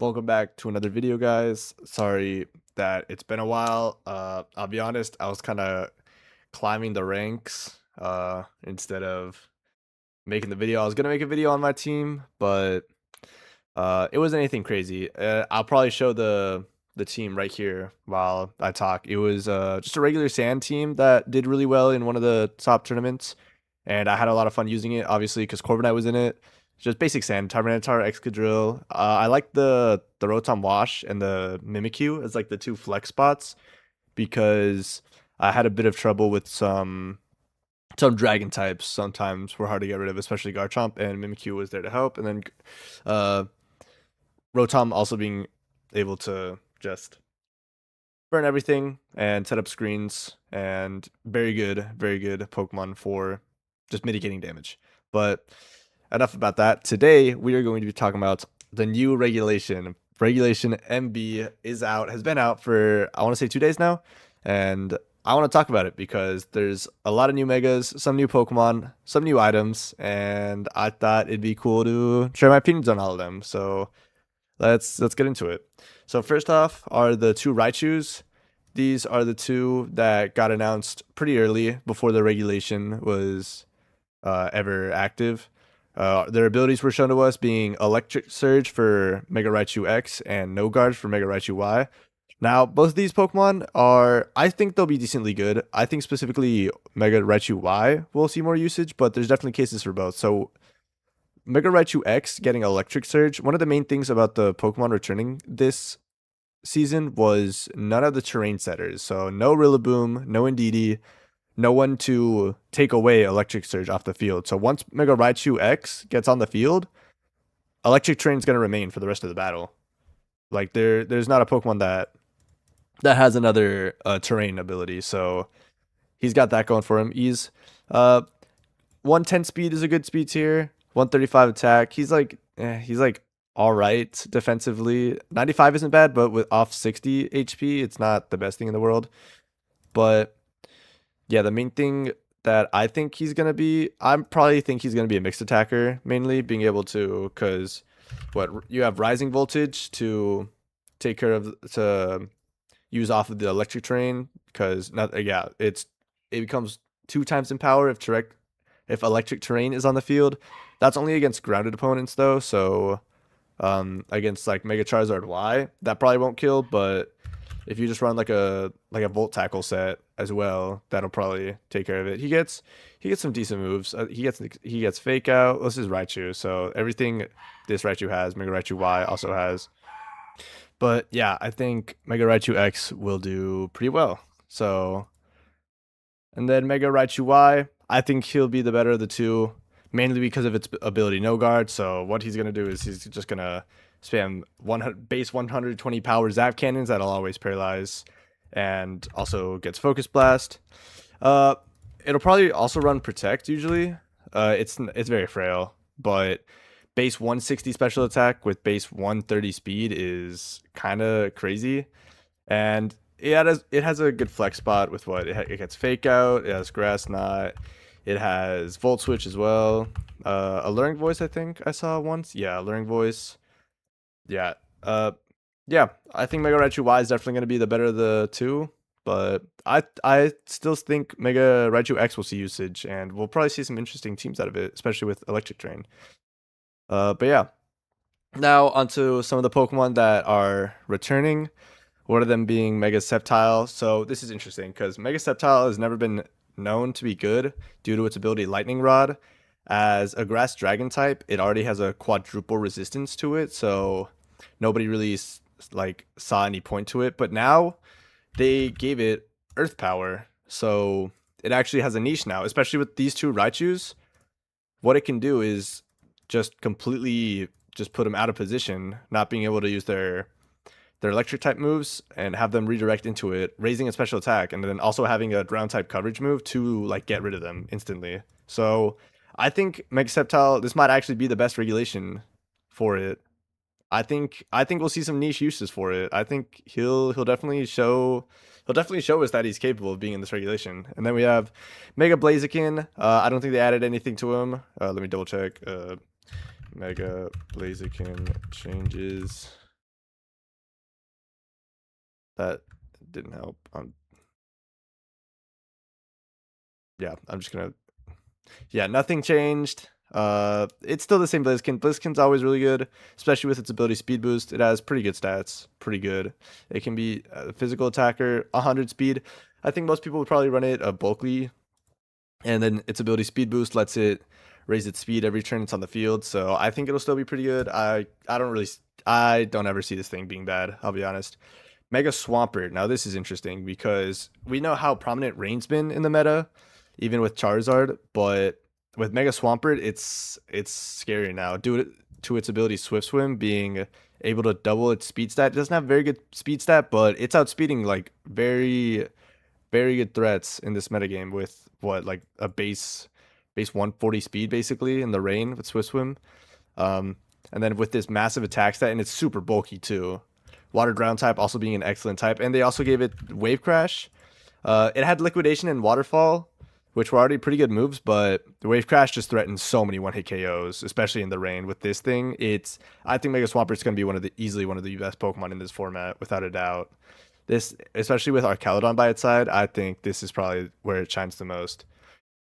Welcome back to another video, guys. Sorry that it's been a while. I'll be honest, I was kind of climbing the ranks instead of making the video. I was gonna make a video on my team, but it wasn't anything crazy. I'll probably show the team right here while I talk. It was just a regular sand team that did really well in one of the top tournaments, and I had a lot of fun using it, obviously, because Corviknight was in it. Just basic sand, Tyranitar, Excadrill. I like the Rotom Wash and the Mimikyu as like the two flex spots because I had a bit of trouble with some dragon types. Sometimes were hard to get rid of, especially Garchomp, and Mimikyu was there to help. And then uh, Rotom also being able to just burn everything and set up screens, and very good Pokemon for just mitigating damage. But enough about that. Today we are going to be talking about the new regulation. Regulation MB is out, has been out for I want to say 2 days now, and I want to talk about it because there's a lot of new megas, some new Pokemon, some new items, and I thought it'd be cool to share my opinions on all of them. So let's get into it. So first off are the two Raichus. These are the two that got announced pretty early before the regulation was ever active. Their abilities were shown to us being Electric Surge for Mega Raichu X and No Guard for Mega Raichu Y. Now, both of these Pokemon are, I think they'll be decently good. I think specifically Mega Raichu Y will see more usage, but there's definitely cases for both. So Mega Raichu X getting Electric Surge, one of the main things about the Pokemon returning this season was none of the terrain setters. So no Rillaboom, no Indeedee, no one to take away Electric Surge off the field. So once Mega Raichu X gets on the field, Electric Terrain is going to remain for the rest of the battle. Like there's not a Pokemon that has another terrain ability. So he's got that going for him. He's 110 speed is a good speed tier. 135 attack. He's like all right defensively. 95 isn't bad, but with off 60 HP, it's not the best thing in the world. But yeah, the main thing that I think he's gonna be, I probably think he's gonna be a mixed attacker, mainly being able to, because what you have rising voltage to take care of to use off of the electric terrain, because not yeah, it becomes 2 times in power if electric terrain is on the field. That's only against grounded opponents though, so against like Mega Charizard Y, that probably won't kill, but if you just run like a Volt Tackle set as well, that'll probably take care of it. He gets some decent moves. He gets Fake Out. This is Raichu, so everything this Raichu has, Mega Raichu Y also has. But yeah, I think Mega Raichu X will do pretty well. So, and then Mega Raichu Y, I think he'll be the better of the two, mainly because of its ability No Guard. So what he's gonna do is he's just gonna spam 100 base 120 power Zap Cannons that'll always paralyze, and also gets Focus Blast. Uh, it'll probably also run Protect usually. It's very frail, but base 160 special attack with base 130 speed is kind of crazy, and it has a good flex spot with what it gets Fake Out, it has Grass Knot, it has Volt Switch as well. Alluring Voice, I think I saw once. Yeah, Alluring Voice. Yeah. Yeah. I think Mega Raichu Y is definitely going to be the better of the two, but I still think Mega Raichu X will see usage, and we'll probably see some interesting teams out of it, especially with Electric Train. But yeah. Now onto some of the Pokemon that are returning. One of them being Mega Sceptile. So this is interesting because Mega Sceptile has never been known to be good due to its ability Lightning Rod. As a Grass Dragon type, it already has a quadruple resistance to it, so nobody really like saw any point to it. But now they gave it Earth Power, so it actually has a niche now. Especially with these two Raichus, what it can do is just completely just put them out of position, not being able to use their electric type moves and have them redirect into it, raising a special attack, and then also having a ground type coverage move to like get rid of them instantly. So I think Mega Sceptile, this might actually be the best regulation for it. I think we'll see some niche uses for it. I think he'll definitely show us that he's capable of being in this regulation. And then we have Mega Blaziken. I don't think they added anything to him. Let me double check. Mega Blaziken changes. That didn't help. Yeah, I'm just gonna. Yeah, nothing changed. It's still the same Blitzkin. Blitzkin's always really good, especially with its ability speed boost. It has pretty good stats, pretty good. It can be a physical attacker, 100 speed. I think most people would probably run it bulkly, and then its ability speed boost lets it raise its speed every turn it's on the field. So I think it'll still be pretty good. I don't ever see this thing being bad. I'll be honest. Mega Swampert. Now this is interesting because we know how prominent Rain's been in the meta, even with Charizard, but with Mega Swampert, it's scary now. Due to its ability Swift Swim being able to double its speed stat. It doesn't have very good speed stat, but it's outspeeding like very good threats in this metagame with what like a base 140 speed basically in the rain with Swift Swim. Um, and then with this massive attack stat, and it's super bulky too. Water ground type also being an excellent type, and they also gave it Wave Crash. It had Liquidation and Waterfall, which were already pretty good moves, but the Wave Crash just threatens so many one hit KOs, especially in the rain. With this thing, I think Mega Swampert's going to be easily one of the best Pokemon in this format, without a doubt. This, especially with Arcaludon by its side, I think this is probably where it shines the most.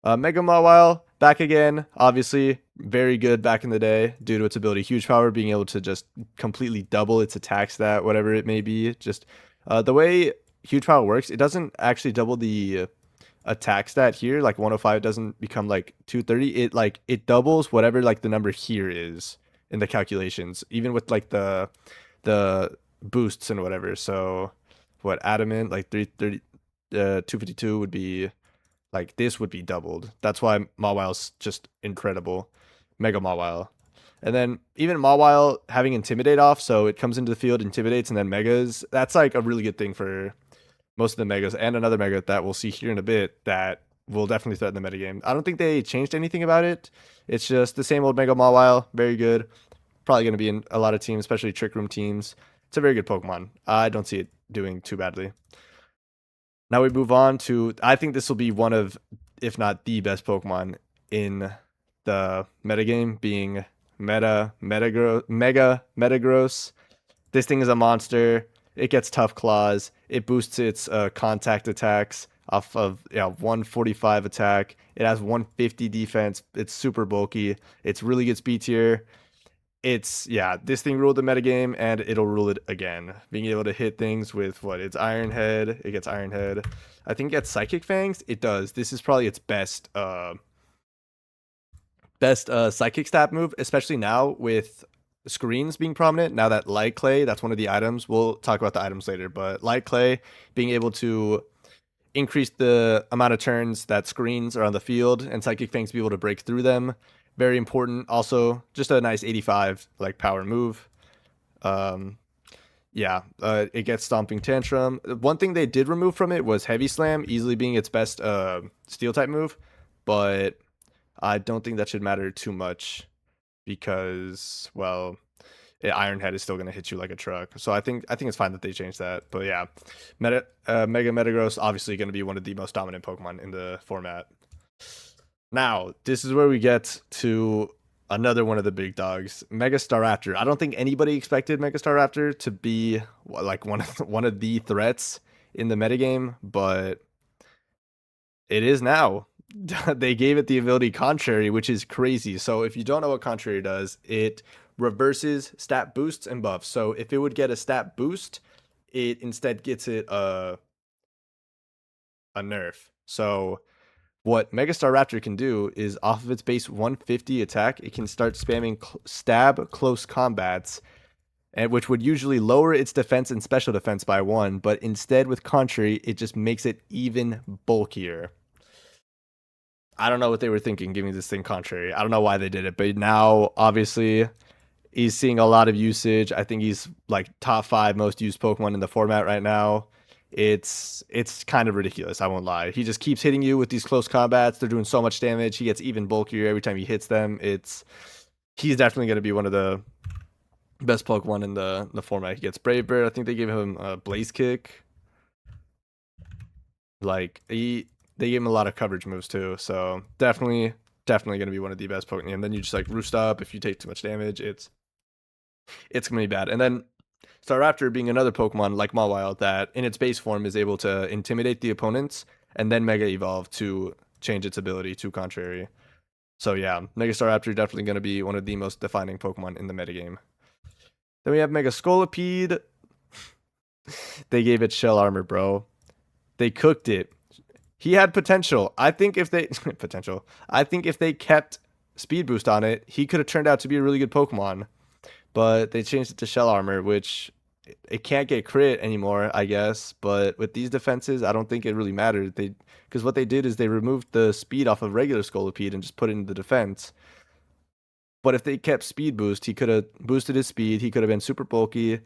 Mega Mawile back again, obviously very good back in the day due to its ability Huge Power, being able to just completely double its attack stat, whatever it may be. Just the way Huge Power works, it doesn't actually double the attack stat here. Like 105 doesn't become like 230. It doubles whatever like the number here is in the calculations, even with like the boosts and whatever. So what adamant like 330 252 would be like this would be doubled. That's why Mawile's just incredible. Mega Mawile. And then even Mawile having Intimidate off, so it comes into the field, intimidates, and then Megas. That's like a really good thing for most of the Megas. And another Mega that we'll see here in a bit that will definitely threaten the metagame. I don't think they changed anything about it. It's just the same old Mega Mawile. Very good. Probably going to be in a lot of teams, especially Trick Room teams. It's a very good Pokemon. I don't see it doing too badly. Now we move on to, I think this will be one of, if not the best Pokemon in the metagame, being Mega Metagross. This thing is a monster. It gets Tough Claws. It boosts its contact attacks off of 145 attack. It has 150 defense. It's super bulky. It's really good speed tier. This thing ruled the metagame and it'll rule it again. Being able to hit things with it's Iron Head. It gets Iron Head. I think it gets Psychic Fangs. It does. This is probably its best Psychic stat move, especially now with screens being prominent. Now that Light Clay, that's one of the items. We'll talk about the items later, but Light Clay being able to increase the amount of turns that screens are on the field and Psychic Fangs be able to break through them. Very important. Also, just a nice 85 like power move. It gets Stomping Tantrum. One thing they did remove from it was Heavy Slam, easily being its best Steel type move, but I don't think that should matter too much because, Iron Head is still going to hit you like a truck. So I think it's fine that they changed that. But yeah, Mega Metagross obviously going to be one of the most dominant Pokemon in the format. Now, this is where we get to another one of the big dogs, Mega Staraptor. I don't think anybody expected Mega Staraptor to be like one of the threats in the metagame, but it is now. They gave it the ability Contrary, which is crazy. So if you don't know what Contrary does, it reverses stat boosts and buffs. So if it would get a stat boost, it instead gets it a nerf. So what Mega Staraptor can do is off of its base 150 attack, it can start spamming stab close combats, and which would usually lower its defense and special defense by 1, but instead with Contrary, it just makes it even bulkier. I don't know what they were thinking giving this thing Contrary. I don't know why they did it, but now obviously he's seeing a lot of usage. I think he's like top 5 most used Pokemon in the format right now. It's kind of ridiculous, I won't lie. He just keeps hitting you with these close combats. They're doing so much damage. He gets even bulkier every time he hits them. He's definitely going to be one of the best Pokemon in the format. He gets Brave Bird. I think they gave him a Blaze Kick. They gave him a lot of coverage moves too. So definitely going to be one of the best Pokemon. And then you just like Roost Up if you take too much damage. It's going to be bad. And then Staraptor being another Pokemon like Mawile that in its base form is able to intimidate the opponents and then Mega Evolve to change its ability to Contrary. So yeah, Mega Staraptor definitely going to be one of the most defining Pokemon in the metagame. Then we have Mega Scolipede. They gave it shell armor, bro. They cooked it. He had potential. I think if they potential. I think if they kept speed boost on it, he could have turned out to be a really good Pokemon. But they changed it to shell armor, which it can't get crit anymore, I guess. But with these defenses, I don't think it really mattered. They because what they did is they removed the speed off of regular Scolipede and just put it in the defense. But if they kept speed boost, he could have boosted his speed. He could have been super bulky,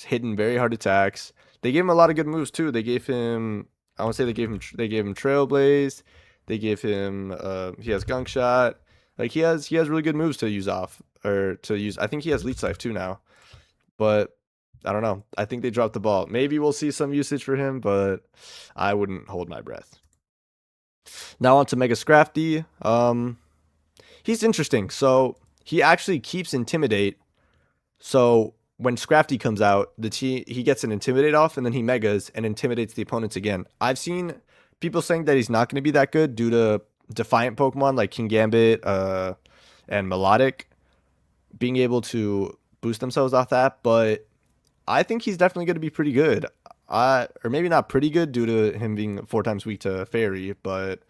hidden very hard attacks. They gave him a lot of good moves too. They gave him, I want to say they gave him Trailblaze. They gave him he has Gunk Shot. Like he has really good moves to use off or to use. I think he has Leech Life too now. But I don't know. I think they dropped the ball. Maybe we'll see some usage for him, but I wouldn't hold my breath. Now on to Mega Scrafty. He's interesting. So he actually keeps Intimidate. So when Scrafty comes out, he gets an Intimidate off, and then he Megas and intimidates the opponents again. I've seen people saying that he's not going to be that good due to Defiant Pokemon like King Gambit and Melodic being able to boost themselves off that, but I think he's definitely going to be pretty good. Or maybe not pretty good due to him being 4 times weak to Fairy, but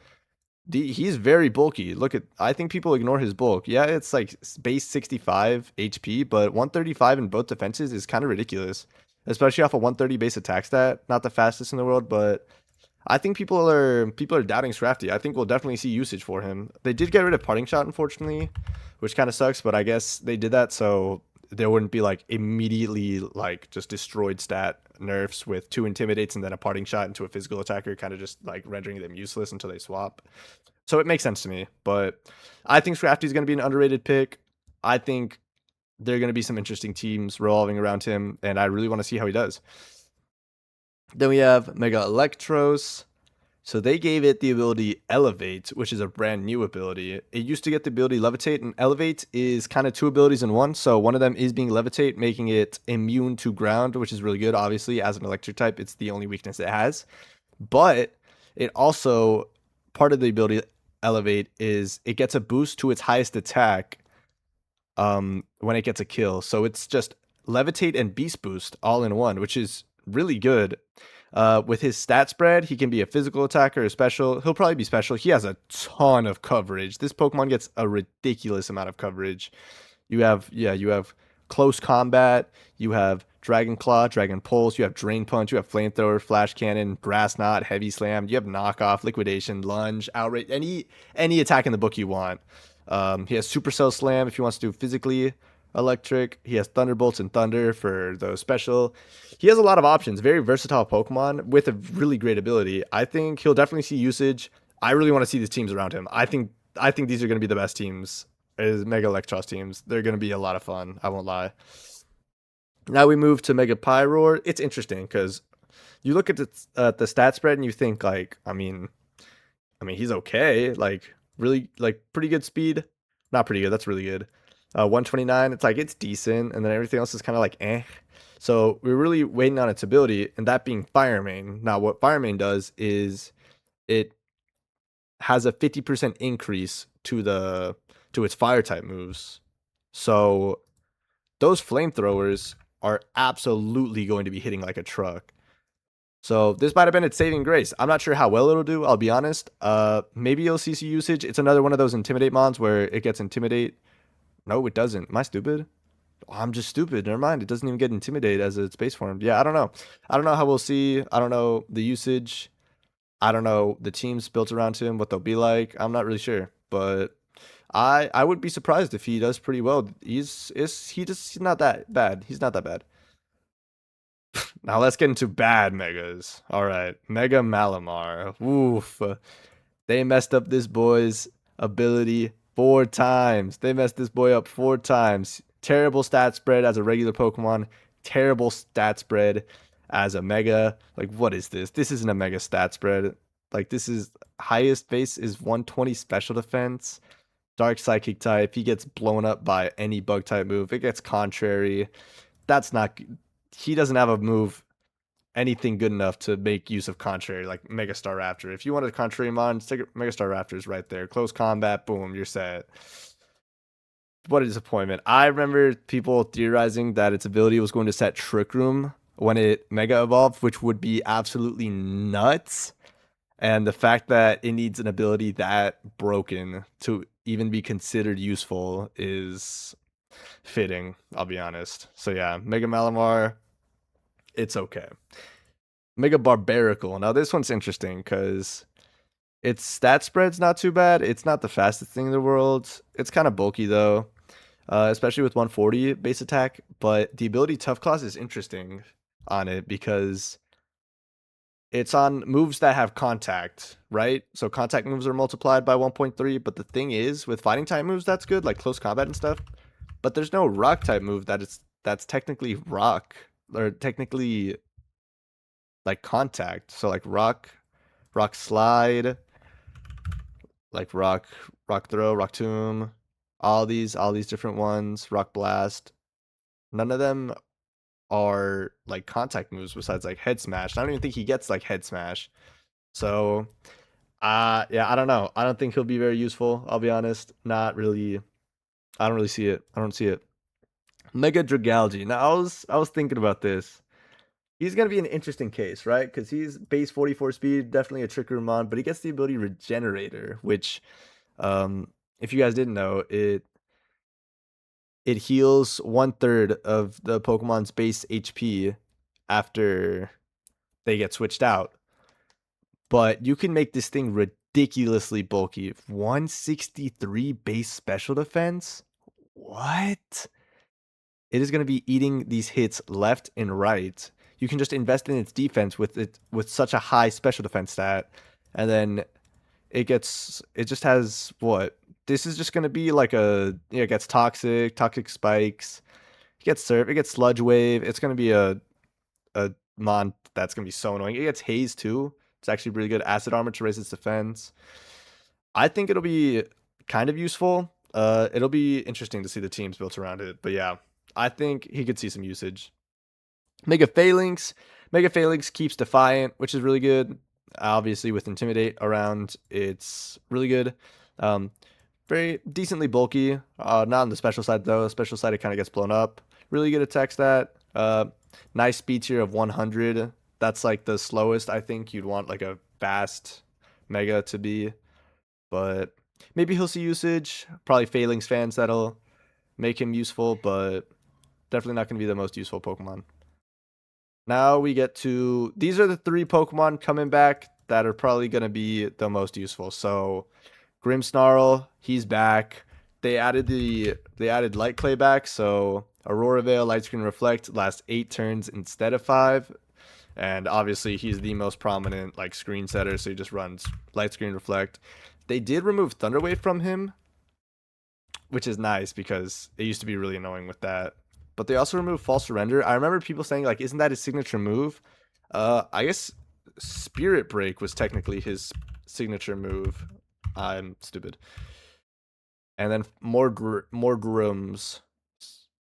he's very bulky. Look at, I think people ignore his bulk. Yeah, it's like base 65 HP, but 135 in both defenses is kind of ridiculous, especially off a 130 base attack stat. Not the fastest in the world, but I think people are doubting Scrafty. I think we'll definitely see usage for him. They did get rid of Parting Shot, unfortunately, which kind of sucks, but I guess they did that so there wouldn't be like immediately like just destroyed stat nerfs with 2 intimidates and then a Parting Shot into a physical attacker, kind of just like rendering them useless until they swap. So it makes sense to me, but I think Scrafty is going to be an underrated pick. I think there are going to be some interesting teams revolving around him, and I really want to see how he does. Then we have Mega Electros. So they gave it the ability Elevate, which is a brand new ability. It used to get the ability Levitate, and Elevate is kind of 2 abilities in one. So one of them is being Levitate, making it immune to ground, which is really good. Obviously, as an electric type, it's the only weakness it has. But it also, part of the ability Elevate is it gets a boost to its highest attack when it gets a kill. So it's just Levitate and Beast Boost all in one, which is really good. With his stat spread, he can be a physical attacker or special. He'll probably be special. He has a ton of coverage. This Pokemon gets a ridiculous amount of coverage. You have close combat. You have Dragon Claw, Dragon Pulse. You have Drain Punch. You have Flamethrower, Flash Cannon, Grass Knot, Heavy Slam. You have Knockoff, Liquidation, Lunge, Outrage. Any attack in the book you want. He has Supercell Slam if he wants to do physically electric. He has Thunderbolts and Thunder for those special. He has a lot of options. Very versatile Pokemon with a really great ability. I think he'll definitely see usage. I really want to see the teams around him. I think these are going to be the best teams. Is Mega Electros teams. They're going to be a lot of fun. I won't lie. Now we move to Mega Pyroar. It's interesting because you look at the stat spread and you think like, I mean, he's okay. Like really, like pretty good speed. Not pretty good. That's really good. 129. It's like it's decent, and then everything else is kind of like eh. So we're really waiting on its ability, and that being Fire Main. Now, what Fire Main does is it has a 50% increase to its fire type moves. So those flamethrowers are absolutely going to be hitting like a truck. So this might have been its saving grace. I'm not sure how well it'll do. I'll be honest. Maybe you'll see some usage. It's another one of those Intimidate mons where it gets Intimidate. No, it doesn't. Am I stupid? Oh, I'm just stupid. Never mind. It doesn't even get Intimidate as its base form. Yeah, I don't know. I don't know how we'll see. I don't know the usage. I don't know the teams built around him, what they'll be like. I'm not really sure, but I would be surprised if he does pretty well. He's not that bad. He's not that bad. Now let's get into bad megas. All right, Mega Malamar. Oof. They messed up this boy's ability 4 times. They messed this boy up 4 times. Terrible stat spread as a regular Pokemon. Terrible stat spread as a Mega. Like, what is this? This isn't a Mega stat spread. Like, this is highest base is 120 special defense. Dark Psychic type. He gets blown up by any bug type move. It gets contrary. That's not. he doesn't have a move anything good enough to make use of contrary, like Megastar Raptor. If you want a contrary mon, stick Megastar Raptors right there. Close combat, boom, you're set. What a disappointment. I remember people theorizing that its ability was going to set Trick Room when it Mega Evolved, which would be absolutely nuts. And the fact that it needs an ability that broken to even be considered useful is fitting, I'll be honest. So yeah, Mega Malamar, it's okay. Mega Barbarical. Now this one's interesting because its stat spread's not too bad. It's not the fastest thing in the world. It's kind of bulky though, especially with 140 base attack. But the ability Tough Claws is interesting on it because it's on moves that have contact, right? So contact moves are multiplied by 1.3. But the thing is, with fighting type moves, that's good, like close combat and stuff. But there's no rock type move that's technically rock or technically like contact. So like rock slide, like rock throw, rock tomb, all these different ones, rock blast. None of them are like contact moves besides like head smash. I don't even think he gets like head smash. So yeah, I don't know. I don't think he'll be very useful, I'll be honest. Not really. I don't really see it. I don't see it. Mega Dragalge. Now I was thinking about this. He's gonna be an interesting case, right? Because he's base 44 speed, definitely a Trick Room mon, but he gets the ability Regenerator, which if you guys didn't know, it heals 1/3 of the Pokemon's base HP after they get switched out. But you can make this thing ridiculously bulky. 163 base special defense? What? It is going to be eating these hits left and right. You can just invest in its defense with such a high special defense stat, and then it just has what? This is just going to be like it gets toxic spikes. It gets surf, it gets sludge wave. It's going to be a mon that's going to be so annoying. It gets haze too. It's actually really good. Acid armor to raise its defense. I think it'll be kind of useful. It'll be interesting to see the teams built around it. But yeah, I think he could see some usage. Mega Phalanx. Mega Phalanx keeps Defiant, which is really good. Obviously, with Intimidate around, it's really good. Very decently bulky. Not on the special side, though. Special side, it kind of gets blown up. Really good attack stat. Nice speed tier of 100. That's like the slowest I think you'd want like a fast Mega to be. But maybe he'll see usage. Probably Phalanx fans that'll make him useful, but definitely not going to be the most useful Pokemon. Now we get to, these are the 3 Pokemon coming back that are probably going to be the most useful. So Grimmsnarl, he's back. They added Light Clay back, so Aurora Veil, Light Screen Reflect lasts 8 turns instead of 5. And obviously he's the most prominent like screen setter, so he just runs Light Screen Reflect. They did remove Thunder Wave from him, which is nice because it used to be really annoying with that. But they also removed False Surrender. I remember people saying like, isn't that his signature move? I guess Spirit Break was technically his signature move. I'm stupid. And then Morgrum's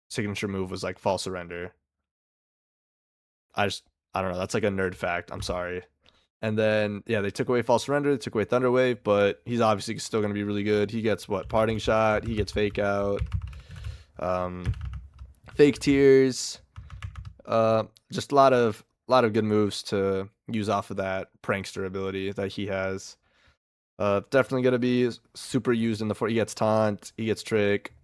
signature move was like False Surrender. I don't know. That's like a nerd fact. I'm sorry. And then yeah, they took away False Surrender, they took away Thunder Wave, but he's obviously still gonna be really good. He gets what? Parting Shot. He gets Fake Out. Fake Tears. Just a lot of good moves to use off of that prankster ability that he has. Definitely gonna be super used in the he gets Taunt, he gets Trick.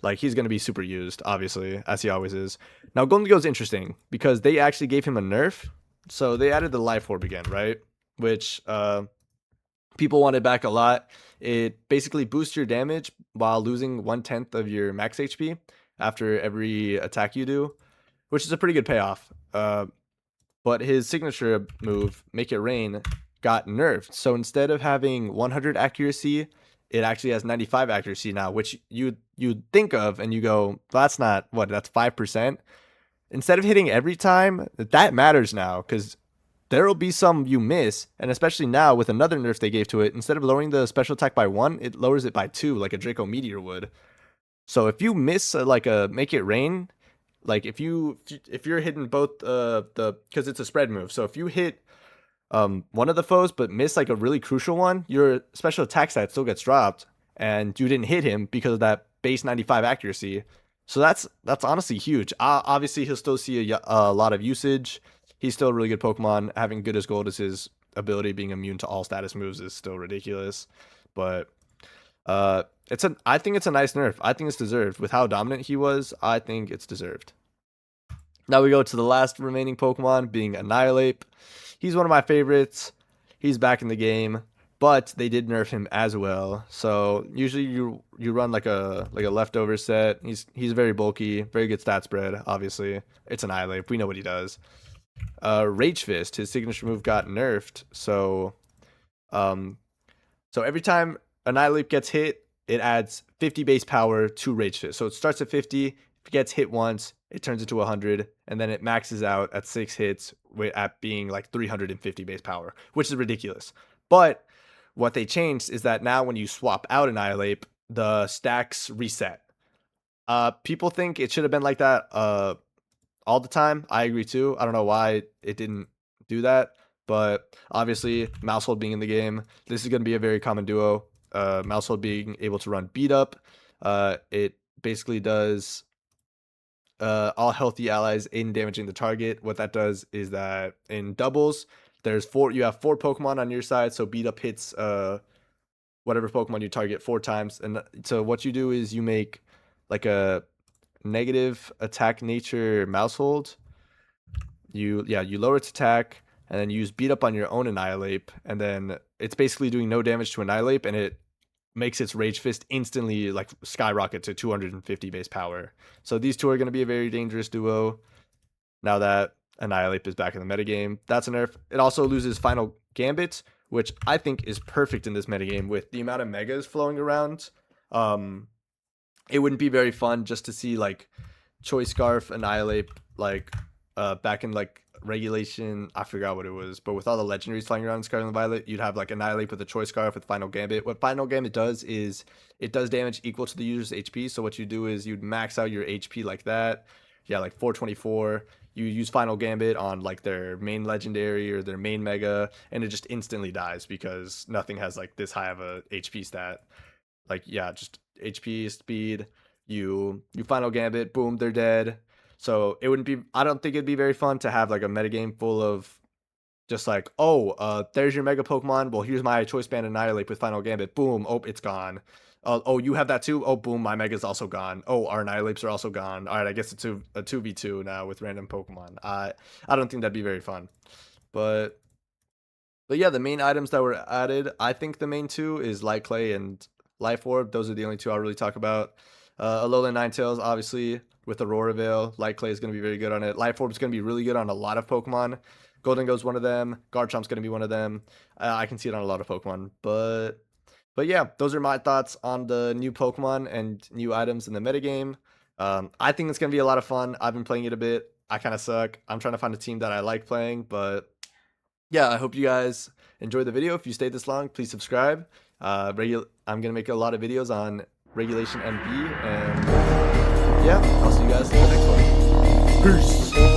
Like he's gonna be super used, obviously, as he always is. Now Golden Go's interesting because they actually gave him a nerf. So they added the Life Orb again, right? Which people wanted back a lot. It basically boosts your damage while losing 1/10 of your max HP after every attack you do, which is a pretty good payoff. But his signature move, Make It Rain, got nerfed. So instead of having 100 accuracy, it actually has 95 accuracy now, which you'd think of and you go, well, that's not what, that's 5%. Instead of hitting every time, that matters now because there will be some you miss, and especially now with another nerf they gave to it, instead of lowering the special attack by 1, it lowers it by 2, like a Draco Meteor would. So if you miss like a Make It Rain, Like if you're hitting both the because it's a spread move. So if you hit one of the foes but miss like a really crucial one, your special attack stat still gets dropped, and you didn't hit him because of that base 95 accuracy. So that's honestly huge. Obviously, he'll still see a lot of usage. He's still a really good Pokemon. Having good as gold as his ability, being immune to all status moves, is still ridiculous. But I think it's a nice nerf. I think it's deserved. With how dominant he was, I think it's deserved. Now we go to the last remaining Pokemon, being Annihilate. He's one of my favorites. He's back in the game, but they did nerf him as well. So usually you run like a leftover set. He's very bulky, very good stat spread. Obviously, it's Annihilate. We know what he does. Rage Fist, his signature move, got nerfed. Um, so every time Annihilate gets hit, it adds 50 base power to Rage Fist. So it starts at 50. If it gets hit once, it turns into 100, and then it maxes out at 6 hits at being like 350 base power, which is ridiculous. But what they changed is that now when you swap out Annihilate, the stacks reset. People think it should have been like that all the time. I agree too. I don't know why it didn't do that, but obviously Mousehold being in the game, this is going to be a very common duo. Mousehold being able to run beat up. It basically does all healthy allies in damaging the target. What that does is that in doubles, you have 4 Pokemon on your side, so beat up hits whatever Pokemon you target 4 times. And so what you do is you make like a negative attack nature Mousehold. You lower its attack, and then you use beat up on your own Annihilate, and then it's basically doing no damage to Annihilate, and it makes its Rage Fist instantly like skyrocket to 250 base power. So these two are going to be a very dangerous duo now that Annihilate is back in the metagame. That's a nerf. It also loses Final Gambit, which I think is perfect in this metagame with the amount of megas flowing around. It wouldn't be very fun just to see like Choice Scarf Annihilate like back in like regulation, I forgot what it was, but with all the legendaries flying around in Scarlet and Violet, you'd have like Annihilate with a Choice Scarf with Final Gambit. What Final Gambit does is it does damage equal to the user's HP. So what you do is you'd max out your HP like that. Yeah, like 424. You use Final Gambit on like their main legendary or their main mega, and it just instantly dies because nothing has like this high of a HP stat. Like, yeah, just HP, speed. You Final Gambit, boom, they're dead. So it wouldn't be. I don't think it'd be very fun to have like a metagame full of just like, oh, there's your Mega Pokemon. Well, here's my Choice Band Annihilate with Final Gambit. Boom, oh, it's gone. Oh, you have that too. Oh, boom, my Mega's also gone. Oh, our Annihilates are also gone. All right, I guess it's a 2v2 now with random Pokemon. I don't think that'd be very fun, but yeah, the main items that were added, I think the main two is Light Clay and Life Orb. Those are the only two I'll really talk about. Alolan Ninetales, obviously, with Aurora Veil. Light Clay is going to be very good on it. Life Orb is going to be really good on a lot of Pokemon. Golden Go's one of them. Garchomp's going to be one of them. I can see it on a lot of Pokemon. But yeah, those are my thoughts on the new Pokemon and new items in the metagame. I think it's going to be a lot of fun. I've been playing it a bit. I kind of suck. I'm trying to find a team that I like playing, but yeah, I hope you guys enjoyed the video. If you stayed this long, please subscribe. I'm gonna make a lot of videos on Regulation MV, and yeah, I'll see you guys in the next one. Peace.